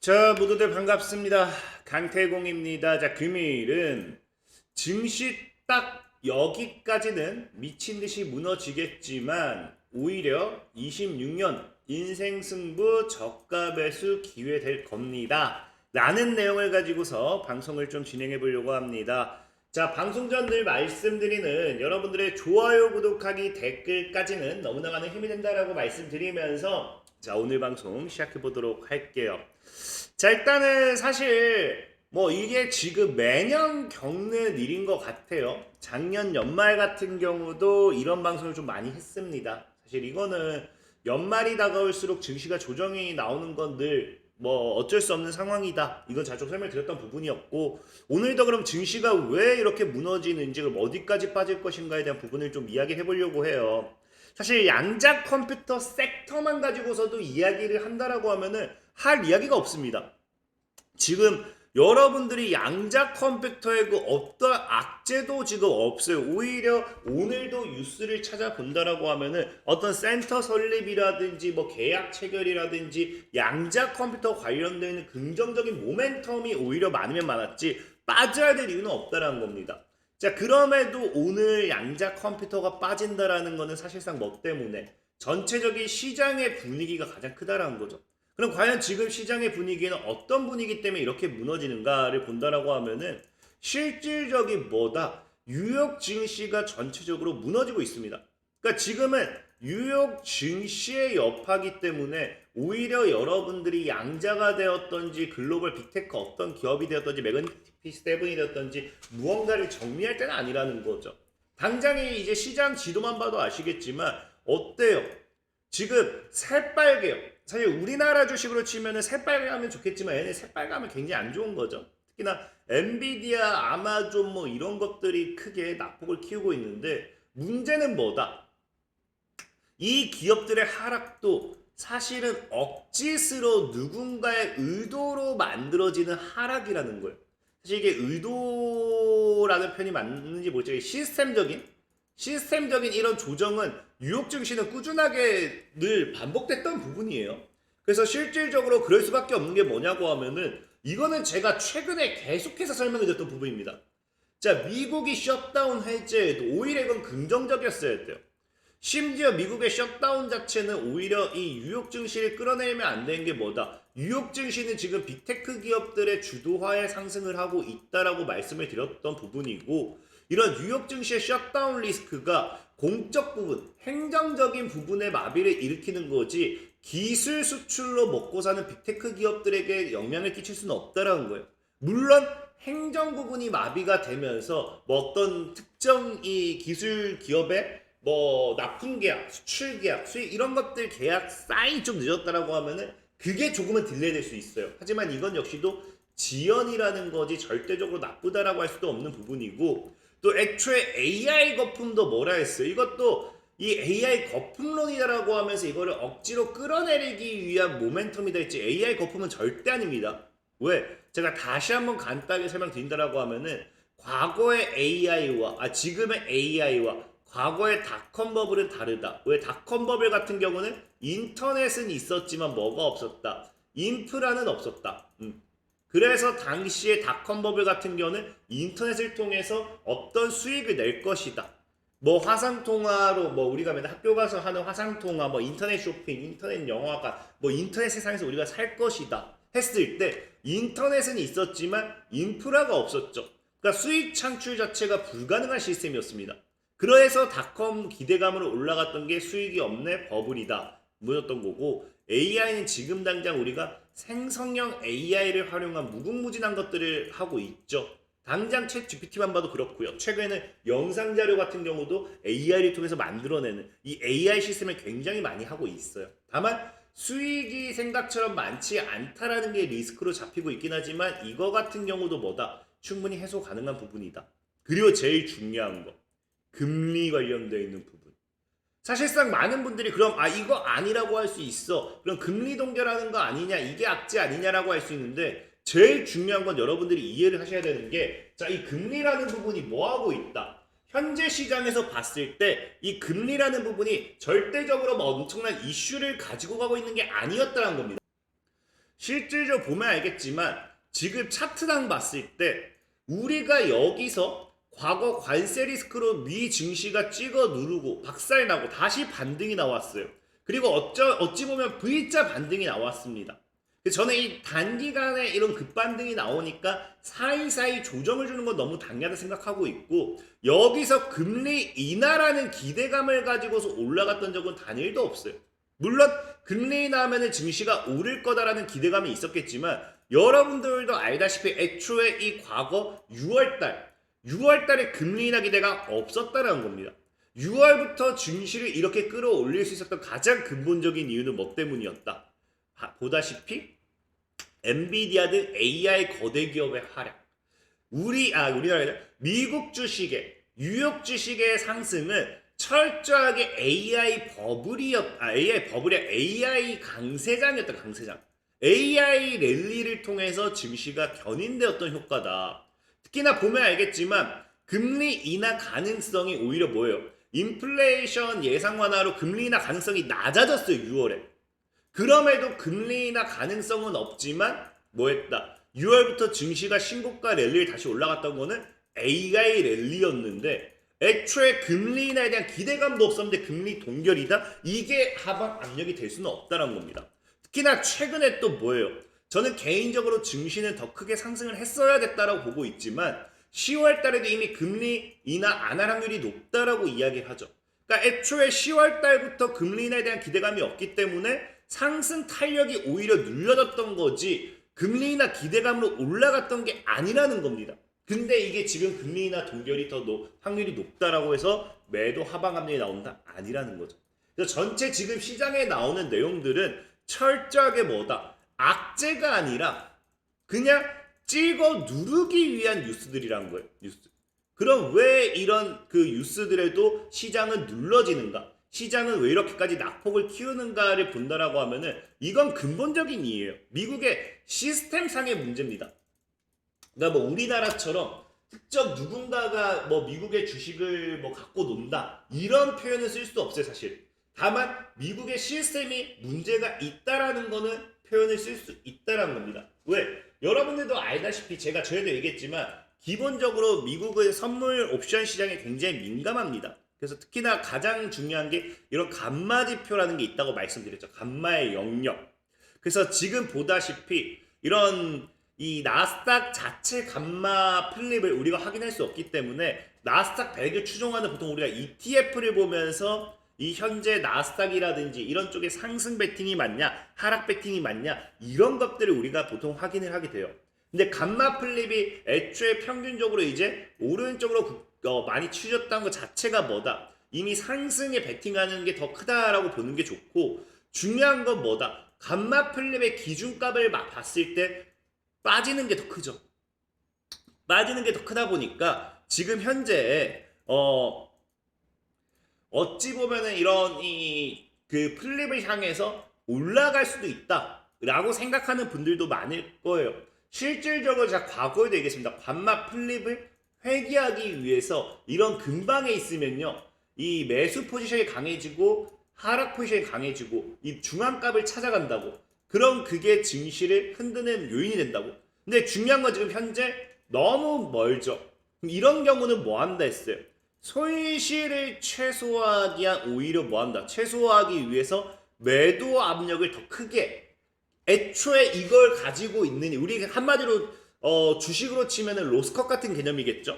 자, 모두들 반갑습니다. 강태공입니다. 자, 금요일은 증시 딱 여기까지는 미친 듯이 무너지겠지만 오히려 26년 인생 승부 저가 배수 기회 될 겁니다. 라는 내용을 가지고서 방송을 좀 진행해 보려고 합니다. 자, 방송 전 늘 말씀드리는 여러분들의 좋아요, 구독하기, 댓글까지는 너무나 많은 힘이 된다라고 말씀드리면서 자, 오늘 방송 시작해 보도록 할게요. 자, 일단은 사실 뭐 이게 지금 매년 겪는 일인 것 같아요. 작년 연말 같은 경우도 이런 방송을 좀 많이 했습니다. 사실 이거는 연말이 다가올수록 증시가 조정이 나오는 건 늘 뭐 어쩔 수 없는 상황이다. 이건 자주 설명드렸던 부분이었고, 오늘도 그럼 증시가 왜 이렇게 무너지는지, 그럼 어디까지 빠질 것인가에 대한 부분을 좀 이야기해 보려고 해요. 사실 양자 컴퓨터 섹터만 가지고서도 이야기를 한다라고 하면은 할 이야기가 없습니다. 지금 여러분들이 양자 컴퓨터의 그 어떤 악재도 지금 없어요. 오히려 오늘도 뉴스를 찾아본다라고 하면은 어떤 센터 설립이라든지 뭐 계약 체결이라든지 양자 컴퓨터 관련되는 긍정적인 모멘텀이 오히려 많으면 많았지 빠져야 될 이유는 없다라는 겁니다. 자, 그럼에도 오늘 양자 컴퓨터가 빠진다라는 거는 사실상 뭐 때문에 전체적인 시장의 분위기가 가장 크다라는 거죠. 그럼 과연 지금 시장의 분위기는 어떤 분위기 때문에 이렇게 무너지는가를 본다라고 하면은 실질적인 뭐다? 뉴욕 증시가 전체적으로 무너지고 있습니다. 그러니까 지금은 뉴욕 증시의 여파기 때문에 오히려 여러분들이 양자가 되었던지 글로벌 빅테크 어떤 기업이 되었던지 매그니피센트 세븐이 되었던지 무언가를 정리할 때는 아니라는 거죠. 당장에 이제 시장 지도만 봐도 아시겠지만 어때요? 지금 새빨개요. 사실 우리나라 주식으로 치면은 새빨개 하면 좋겠지만 얘네 새빨개 하면 굉장히 안 좋은 거죠. 특히나 엔비디아, 아마존 뭐 이런 것들이 크게 낙폭을 키우고 있는데 문제는 뭐다? 이 기업들의 하락도 사실은 억지스러 누군가의 의도로 만들어지는 하락이라는 거예요. 사실 이게 의도라는 표현이 맞는지 모르겠지만 시스템적인 이런 조정은 뉴욕 증시는 꾸준하게 늘 반복됐던 부분이에요. 그래서 실질적으로 그럴 수밖에 없는 게 뭐냐고 하면은 이거는 제가 최근에 계속해서 설명해 드렸던 부분입니다. 자, 미국이 셧다운 해제에도 오히려 이건 긍정적이었어야 돼요. 심지어 미국의 셧다운 자체는 오히려 이 뉴욕 증시를 끌어내리면 안 되는 게 뭐다? 뉴욕 증시는 지금 빅테크 기업들의 주도하에 상승을 하고 있다라고 말씀을 드렸던 부분이고, 이런 뉴욕 증시의 셧다운 리스크가 공적 부분, 행정적인 부분에 마비를 일으키는 거지 기술 수출로 먹고 사는 빅테크 기업들에게 영향을 끼칠 수는 없다라는 거예요. 물론 행정 부분이 마비가 되면서 뭐 어떤 특정 이 기술 기업의 뭐 납품 계약, 수출 계약, 수익 이런 것들 계약 사인이 좀 늦었다라고 하면은 그게 조금은 딜레이 될 수 있어요. 하지만 이건 역시도 지연이라는 거지 절대적으로 나쁘다라고 할 수도 없는 부분이고, 또 애초에 AI 거품도 뭐라 했어요. 이것도 이 AI 거품론이다라고 하면서 이거를 억지로 끌어내리기 위한 모멘텀이다 했지 AI 거품은 절대 아닙니다. 왜? 제가 다시 한번 간단하게 설명드린다라고 하면은 과거의 AI와 지금의 AI와 과거의 닷컴 버블은 다르다. 왜? 닷컴 버블 같은 경우는 인터넷은 있었지만 뭐가 없었다. 인프라는 없었다. 그래서 당시에 닷컴 버블 같은 경우는 인터넷을 통해서 어떤 수익을 낼 것이다. 뭐 화상통화로 뭐 우리가 맨날 학교 가서 하는 화상통화, 뭐 인터넷 쇼핑, 인터넷 영화관, 뭐 인터넷 세상에서 우리가 살 것이다 했을 때 인터넷은 있었지만 인프라가 없었죠. 그러니까 수익 창출 자체가 불가능한 시스템이었습니다. 그래서 닷컴 기대감으로 올라갔던 게 수익이 없네 버블이다 무너졌던 거고, AI는 지금 당장 우리가 생성형 AI를 활용한 무궁무진한 것들을 하고 있죠. 당장 챗 GPT만 봐도 그렇고요. 최근에는 영상 자료 같은 경우도 AI를 통해서 만들어내는 이 AI 시스템을 굉장히 많이 하고 있어요. 다만 수익이 생각처럼 많지 않다라는 게 리스크로 잡히고 있긴 하지만 이거 같은 경우도 뭐다? 충분히 해소 가능한 부분이다. 그리고 제일 중요한 거, 금리 관련되어 있는 부분. 사실상 많은 분들이 그럼 이거 아니라고 할 수 있어. 그럼 금리 동결하는 거 아니냐, 이게 악재 아니냐라고 할 수 있는데, 제일 중요한 건 여러분들이 이해를 하셔야 되는 게, 자, 이 금리라는 부분이 뭐 하고 있다. 현재 시장에서 봤을 때 이 금리라는 부분이 절대적으로 뭐 엄청난 이슈를 가지고 가고 있는 게 아니었다는 겁니다. 실질적으로 보면 알겠지만 지금 차트당 봤을 때 우리가 여기서 과거 관세 리스크로 미 증시가 찍어 누르고 박살나고 다시 반등이 나왔어요. 그리고 어찌 보면 V자 반등이 나왔습니다. 저는 이 단기간에 이런 급반등이 나오니까 사이사이 조정을 주는 건 너무 당연하다 생각하고 있고, 여기서 금리 인하라는 기대감을 가지고서 올라갔던 적은 단일도 없어요. 물론 금리 인하하면 증시가 오를 거다라는 기대감이 있었겠지만 여러분들도 알다시피 애초에 이 과거 6월달에 금리 인하 기대가 없었다는 겁니다. 6월부터 증시를 이렇게 끌어올릴 수 있었던 가장 근본적인 이유는 뭐 때문이었다? 보다시피 엔비디아 등 AI 거대 기업의 활약. 우리나라 미국 주식의 뉴욕 주식의 상승은 철저하게 AI 강세장이었다. 강세장. AI 랠리를 통해서 증시가 견인되었던 효과다. 특히나 보면 알겠지만 금리 인하 가능성이 오히려 뭐예요? 인플레이션 예상 완화로 금리 인하 가능성이 낮아졌어요. 6월에. 그럼에도 금리 인하 가능성은 없지만 뭐했다? 6월부터 증시가 신고가 랠리를 다시 올라갔던 거는 AI 랠리였는데 애초에 금리 인하에 대한 기대감도 없었는데 금리 동결이다? 이게 하방 압력이 될 수는 없다는 겁니다. 특히나 최근에 또 뭐예요? 저는 개인적으로 증시는 더 크게 상승을 했어야 됐다라고 보고 있지만 10월 달에도 이미 금리 인하 안 할 확률이 높다라고 이야기를 하죠. 그러니까 애초에 10월 달부터 금리 인하에 대한 기대감이 없기 때문에 상승 탄력이 오히려 눌려졌던 거지 금리 인하 기대감으로 올라갔던 게 아니라는 겁니다. 근데 이게 지금 금리 인하 동결이 더 확률이 높다라고 해서 매도 하방 압력이 나온다? 아니라는 거죠. 그래서 전체 지금 시장에 나오는 내용들은 철저하게 뭐다? 악재가 아니라 그냥 찍어 누르기 위한 뉴스들이란 거예요. 뉴스. 그럼 왜 이런 그 뉴스들에도 시장은 눌러지는가? 시장은 왜 이렇게까지 낙폭을 키우는가를 본다라고 하면은 이건 근본적인 이유예요. 미국의 시스템상의 문제입니다. 그러니까 뭐 우리나라처럼 특정 누군가가 뭐 미국의 주식을 뭐 갖고 논다 이런 표현을 쓸 수 없어요. 사실. 다만 미국의 시스템이 문제가 있다라는 거는 표현을 쓸 수 있다라는 겁니다. 왜? 여러분들도 알다시피 제가 전에도 얘기했지만 기본적으로 미국의 선물 옵션 시장에 굉장히 민감합니다. 그래서 특히나 가장 중요한 게 이런 감마 지표라는 게 있다고 말씀드렸죠. 감마의 영역. 그래서 지금 보다시피 이런 이 나스닥 자체 감마 플립을 우리가 확인할 수 없기 때문에 나스닥 100을 추종하는 보통 우리가 ETF를 보면서 이 현재 나스닥이라든지 이런 쪽에 상승 베팅이 맞냐 하락 베팅이 맞냐 이런 것들을 우리가 보통 확인을 하게 돼요. 근데 감마 플립이 애초에 평균적으로 이제 오른쪽으로 많이 추졌다는 것 자체가 뭐다? 이미 상승에 베팅하는 게 더 크다라고 보는 게 좋고, 중요한 건 뭐다? 감마 플립의 기준값을 봤을 때 빠지는 게 더 크죠. 빠지는 게 더 크다 보니까 지금 현재 어찌 보면은 이런 그 플립을 향해서 올라갈 수도 있다라고 생각하는 분들도 많을 거예요. 실질적으로 제가 과거에도 얘기했습니다. 감마 플립을 회귀하기 위해서 이런 근방에 있으면요, 이 매수 포지션이 강해지고 하락 포지션이 강해지고 이 중앙값을 찾아간다고. 그럼 그게 증시를 흔드는 요인이 된다고. 근데 중요한 건 지금 현재 너무 멀죠. 이런 경우는 뭐 한다 했어요? 손실을 최소화하기 위한 오히려 뭐 한다? 최소화하기 위해서 매도 압력을 더 크게. 애초에 이걸 가지고 있는 우리 한마디로 주식으로 치면은 로스컷 같은 개념이겠죠.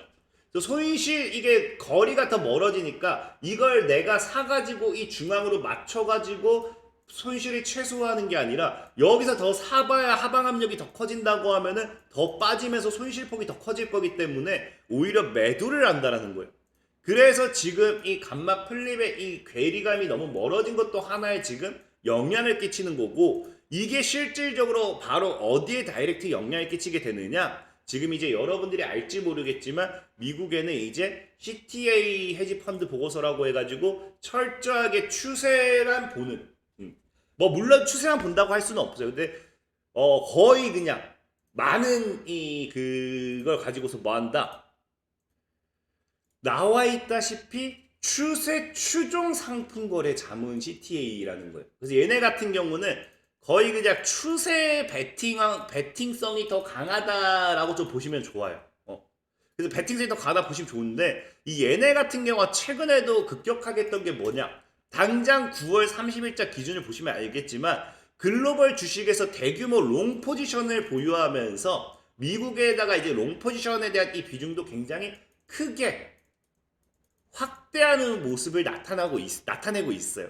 손실 이게 거리가 더 멀어지니까 이걸 내가 사가지고 이 중앙으로 맞춰가지고 손실을 최소화하는 게 아니라 여기서 더 사봐야 하방 압력이 더 커진다고 하면은 더 빠지면서 손실폭이 더 커질 거기 때문에 오히려 매도를 한다라는 거예요. 그래서 지금 이 감마 플립의 이 괴리감이 너무 멀어진 것도 하나의 지금 영향을 끼치는 거고, 이게 실질적으로 바로 어디에 다이렉트 영향을 끼치게 되느냐? 지금 이제 여러분들이 알지 모르겠지만 미국에는 이제 CTA 헤지 펀드 보고서라고 해가지고 철저하게 추세만 보는, 뭐 물론 추세만 본다고 할 수는 없어요. 근데 거의 그냥 많은 그걸 가지고서 뭐 한다? 나와 있다시피 추세 추종 상품 거래 자문 CTA라는 거예요. 그래서 얘네 같은 경우는 거의 그냥 추세 베팅성이 더 강하다라고 좀 보시면 좋아요. 그래서 베팅성이 더 강하다 보시면 좋은데 이 얘네 같은 경우가 최근에도 급격하게 했던 게 뭐냐? 당장 9월 30일자 기준을 보시면 알겠지만 글로벌 주식에서 대규모 롱 포지션을 보유하면서 미국에다가 이제 롱 포지션에 대한 이 비중도 굉장히 크게 확대하는 모습을 나타내고 있어요.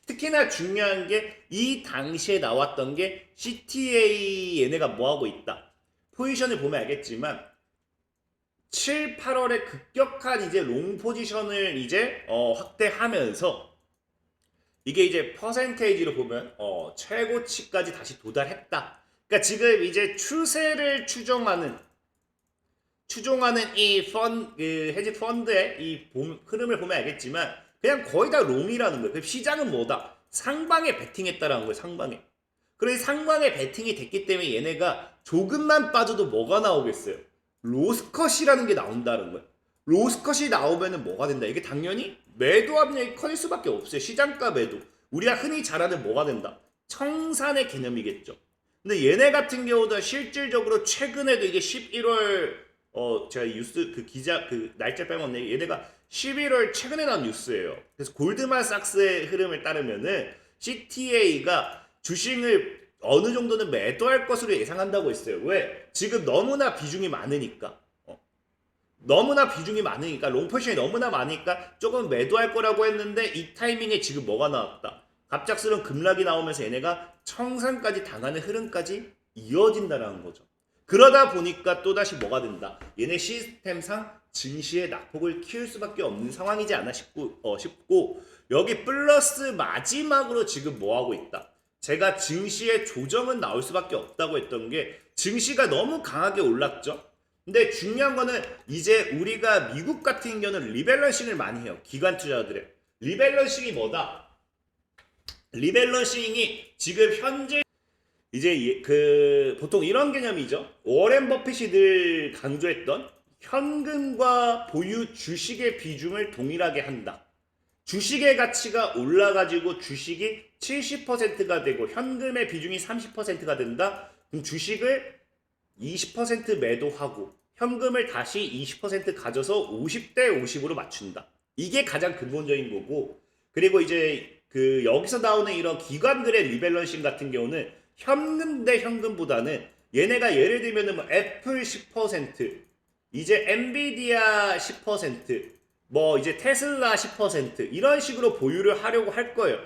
특히나 중요한 게 이 당시에 나왔던 게 CTA 얘네가 뭐하고 있다. 포지션을 보면 알겠지만 7, 8월에 급격한 이제 롱 포지션을 이제 확대하면서 이게 이제 퍼센테이지로 보면 최고치까지 다시 도달했다. 그러니까 지금 이제 추세를 추종하는 이 헤지 펀드의 이 흐름을 보면 알겠지만 그냥 거의 다 롱이라는 거예요. 시장은 뭐다? 상방에 베팅했다라는 거예요. 상방에. 그래서 상방에 베팅이 됐기 때문에 얘네가 조금만 빠져도 뭐가 나오겠어요? 로스컷이라는 게 나온다는 거예요. 로스컷이 나오면은 뭐가 된다? 이게 당연히 매도 압력이 커질 수밖에 없어요. 시장가 매도. 우리가 흔히 잘 아는 뭐가 된다? 청산의 개념이겠죠. 근데 얘네 같은 경우도 실질적으로 최근에도 이게 11월 제가 뉴스 그 기자 그 날짜 빼먹네. 얘네가 11월 최근에 나온 뉴스예요. 그래서 골드만삭스의 흐름을 따르면은 CTA가 주식을 어느 정도는 매도할 것으로 예상한다고 했어요. 왜? 지금 너무나 비중이 많으니까. 롱포지션이 너무나 많으니까 조금 매도할 거라고 했는데 이 타이밍에 지금 뭐가 나왔다. 갑작스러운 급락이 나오면서 얘네가 청산까지 당하는 흐름까지 이어진다는 거죠. 그러다 보니까 또다시 뭐가 된다. 얘네 시스템상 증시의 낙폭을 키울 수밖에 없는 상황이지 않나 싶고 여기 플러스 마지막으로 지금 뭐하고 있다. 제가 증시의 조정은 나올 수밖에 없다고 했던 게 증시가 너무 강하게 올랐죠. 근데 중요한 거는 이제 우리가 미국 같은 경우는 리밸런싱을 많이 해요. 기관 투자들의 리밸런싱이 뭐다? 리밸런싱이 지금 현재 이제 보통 이런 개념이죠. 워렌 버핏이 늘 강조했던 현금과 보유 주식의 비중을 동일하게 한다. 주식의 가치가 올라가지고 주식이 70%가 되고 현금의 비중이 30%가 된다. 그럼 주식을 20% 매도하고 현금을 다시 20% 가져서 50대 50으로 맞춘다. 이게 가장 근본적인 거고, 그리고 이제 여기서 나오는 이런 기관들의 리밸런싱 같은 경우는 현금 대 현금보다는 얘네가 예를 들면은 뭐 애플 10%, 이제 엔비디아 10%, 뭐 이제 테슬라 10% 이런 식으로 보유를 하려고 할 거예요.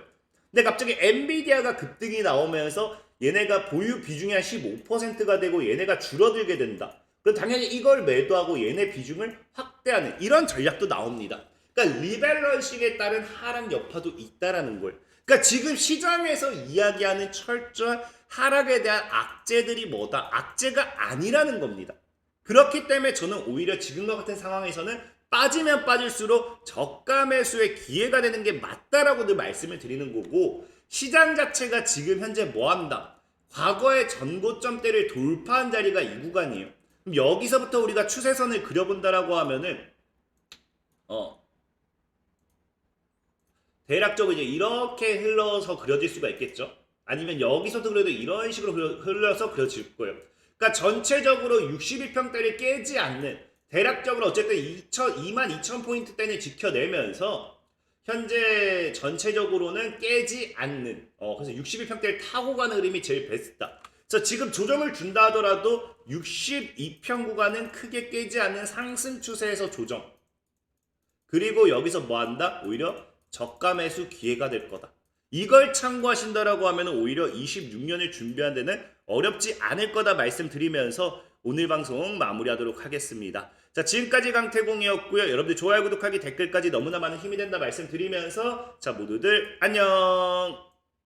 근데 갑자기 엔비디아가 급등이 나오면서 얘네가 보유 비중이 한 15%가 되고 얘네가 줄어들게 된다. 그럼 당연히 이걸 매도하고 얘네 비중을 확대하는 이런 전략도 나옵니다. 그러니까 리밸런싱에 따른 하락 여파도 있다라는 거예요. 그러니까 지금 시장에서 이야기하는 철저한 하락에 대한 악재들이 뭐다? 악재가 아니라는 겁니다. 그렇기 때문에 저는 오히려 지금과 같은 상황에서는 빠지면 빠질수록 저가 매수의 기회가 되는 게 맞다라고 늘 말씀을 드리는 거고, 시장 자체가 지금 현재 뭐한다? 과거의 전고점대를 돌파한 자리가 이 구간이에요. 그럼 여기서부터 우리가 추세선을 그려본다라고 하면은 대략적으로 이제 이렇게 흘러서 그려질 수가 있겠죠. 아니면 여기서도 그래도 이런 식으로 흘러서 그려질 거예요. 그러니까 전체적으로 62평대를 깨지 않는, 대략적으로 어쨌든 22,000포인트대는 지켜내면서 현재 전체적으로는 깨지 않는, 그래서 62평대를 타고 가는 흐름이 제일 베스트다. 그래서 지금 조정을 준다 하더라도 62평 구간은 크게 깨지 않는 상승 추세에서 조정. 그리고 여기서 뭐 한다? 오히려 저가 매수 기회가 될 거다. 이걸 참고하신다라고 하면 오히려 26년을 준비하는 데는 어렵지 않을 거다 말씀드리면서 오늘 방송 마무리하도록 하겠습니다. 자, 지금까지 강태공이었고요. 여러분들 좋아요, 구독하기, 댓글까지 너무나 많은 힘이 된다 말씀드리면서 자, 모두들 안녕.